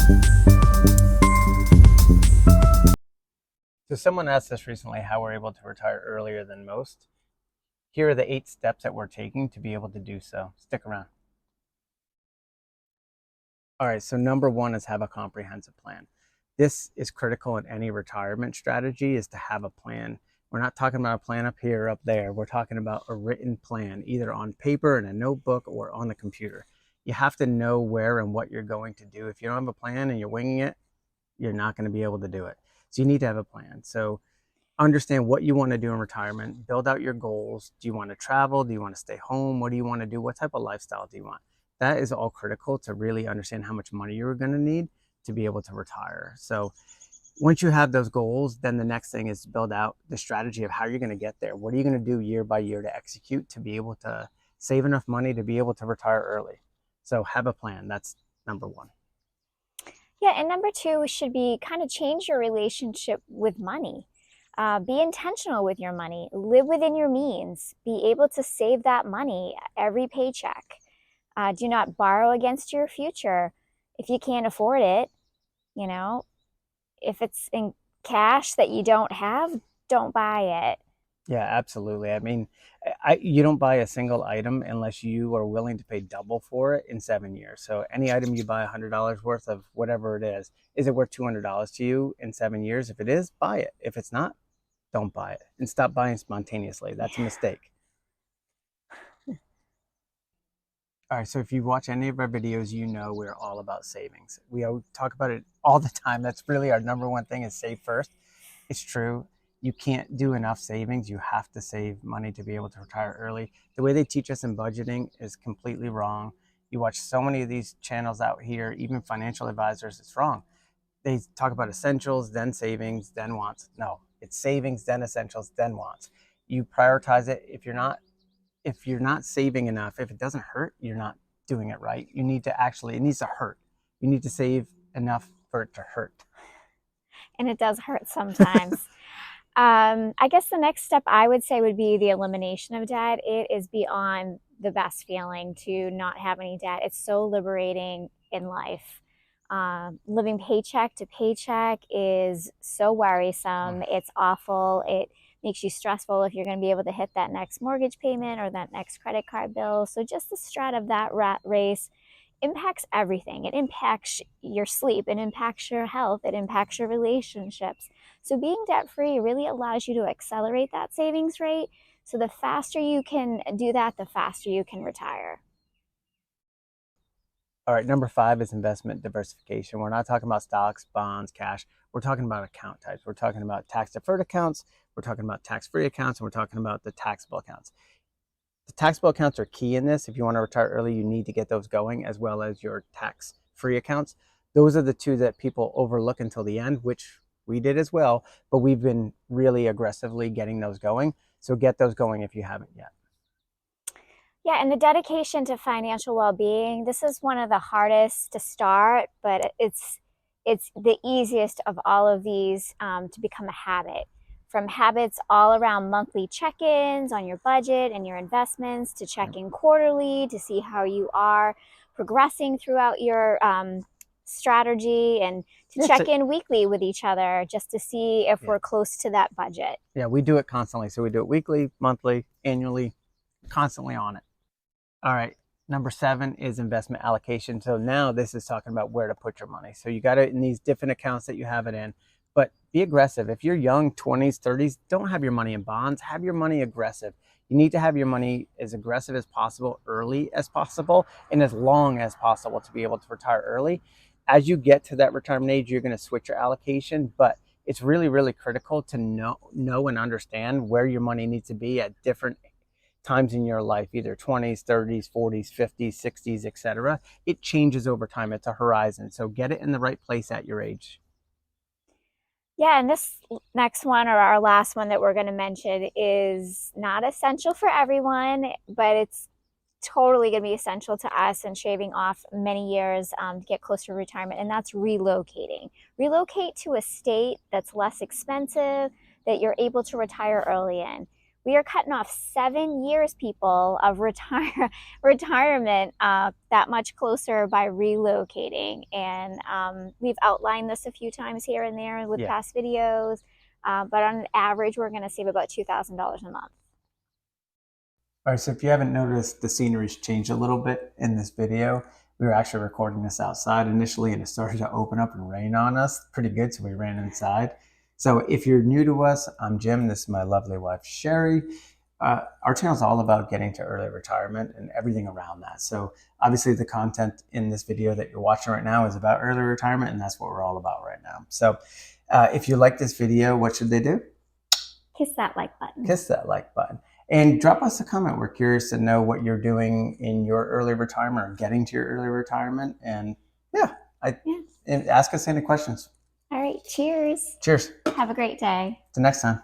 So someone asked us recently how we're able to retire earlier than most. Here are the 8 steps that we're taking to be able to do so. Stick around. All right, so number one is have a comprehensive plan. This is critical in any retirement strategy, is to have a plan. We're not talking about a plan up here or up there. We're talking about a written plan, either on paper in a notebook or on the computer. You have to know where and what you're going to do. If you don't have a plan and you're winging it, you're not going to be able to do it. So you need to have a plan. So understand what you want to do in retirement, build out your goals. Do you want to travel? Do you want to stay home? What do you want to do? What type of lifestyle do you want? That is all critical to really understand how much money you're going to need to be able to retire. So once you have those goals, then the next thing is to build out the strategy of how you're going to get there. What are you going to do year by year to execute to be able to save enough money to be able to retire early? So have a plan. That's number one. Yeah, and number two should be kind of change your relationship with money. Be intentional with your money. Live within your means. Be able to save that money every paycheck. Do not borrow against your future. If you can't afford it, you know, if it's in cash that you don't have, don't buy it. Yeah, absolutely. I mean, you don't buy a single item unless you are willing to pay double for it in 7 years. So any item you buy $100 worth of whatever it is it worth $200 to you in 7 years? If it is, buy it. If it's not, don't buy it and stop buying spontaneously. That's a mistake. All right, so if you watch any of our videos, you know we're all about savings. We talk about it all the time. That's really our number one thing, is save first. It's true. You can't do enough savings. You have to save money to be able to retire early. The way they teach us in budgeting is completely wrong. You watch so many of these channels out here, even financial advisors, it's wrong. They talk about essentials, then savings, then wants. No, it's savings, then essentials, then wants. You prioritize it. If you're not saving enough, if it doesn't hurt, you're not doing it right. You need to actually, it needs to hurt. You need to save enough for it to hurt. And it does hurt sometimes. I guess the next step I would say would be the elimination of debt. It is beyond the best feeling to not have any debt. It's so liberating in life. Living paycheck to paycheck is so worrisome. It's awful. It makes you stressful if you're going to be able to hit that next mortgage payment or that next credit card bill. So just the stress of that rat race impacts everything. It impacts your sleep, it impacts your health, it impacts your relationships. So being debt free really allows you to accelerate that savings rate. So the faster you can do that, the faster you can retire. All right, number 5 is investment diversification. We're not talking about stocks, bonds, cash. We're talking about account types. We're talking about tax deferred accounts. We're talking about tax free accounts. And we're talking about the taxable accounts. The taxable accounts are key in this. If you want to retire early, you need to get those going, as well as your tax free accounts. Those are the two that people overlook until the end, which we did as well. But we've been really aggressively getting those going. So get those going if you haven't yet. Yeah, and the dedication to financial well-being, this is one of the hardest to start, but it's the easiest of all of these to become a habit. From habits all around monthly check-ins on your budget and your investments, to check in quarterly to see how you are progressing throughout your strategy, and to check in weekly with each other just to see if we're close to that budget. Yeah, we do it constantly. So we do it weekly, monthly, annually, constantly on it. All right. Number 7 is investment allocation. So now this is talking about where to put your money. So you got it in these different accounts that you have it in, but be aggressive. If you're young, 20s, 30s, don't have your money in bonds, have your money aggressive. You need to have your money as aggressive as possible, early as possible, and as long as possible to be able to retire early. As you get to that retirement age, you're going to switch your allocation, but it's really, really critical to know and understand where your money needs to be at different times in your life, either 20s, 30s, 40s, 50s, 60s, etc. It changes over time. It's a horizon. So get it in the right place at your age. Yeah, and this next one, or our last one that we're going to mention, is not essential for everyone, but it's totally going to be essential to us and shaving off many years to get closer to retirement, and that's relocating. Relocate to a state that's less expensive, that you're able to retire early in. we are cutting off 7 years, people, of retirement that much closer by relocating. And we've outlined this a few times here and there with Yeah. past videos, but on an average, we're going to save about $2,000 a month. All right, so if you haven't noticed, the scenery's changed a little bit in this video. We were actually recording this outside initially, and it started to open up and rain on us pretty good, so we ran inside. So if you're new to us, I'm Jim. This is my lovely wife, Cherie. Our channel is all about getting to early retirement and everything around that. So obviously the content in this video that you're watching right now is about early retirement, and that's what we're all about right now. So if you like this video, what should they do? Kiss that like button. Kiss that like button. And drop us a comment. We're curious to know what you're doing in your early retirement or getting to your early retirement. And and ask us any questions. All right. Cheers. Cheers. Have a great day. Till next time.